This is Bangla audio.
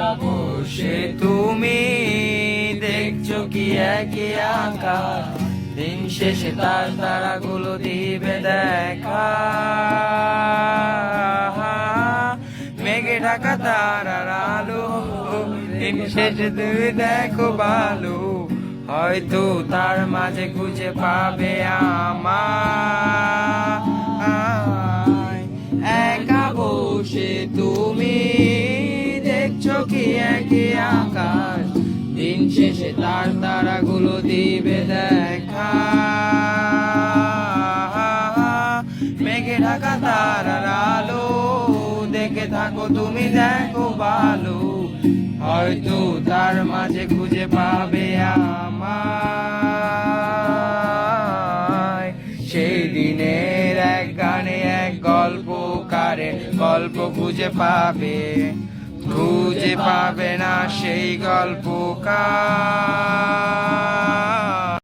একা বসে তুমি দেখছো কি একই আকাশ, দিন শেষে তার তারাগুলো দিবে দেখা। মেঘে ঢাকা তারার আলো, দিন শেষে তুমি দেখো ভালো, হয়তো তার মাঝে খুঁজে পাবে আমায়। একা বসে তুমি দেখছো কি একই আকাশ, দিন শেষে তার তারাগুলো দিবে দেখা। মেঘে ঢাকা তারার আলো, দেখে থাকো তুমি দেখো ভালো, হয়তো তার মাঝে খুঁজে পাবে আমায়। সেই দিনের এক গানে এক গল্পকারে গল্প খুঁজে পাবে, খুঁজে পাবে না সেই গল্পকার।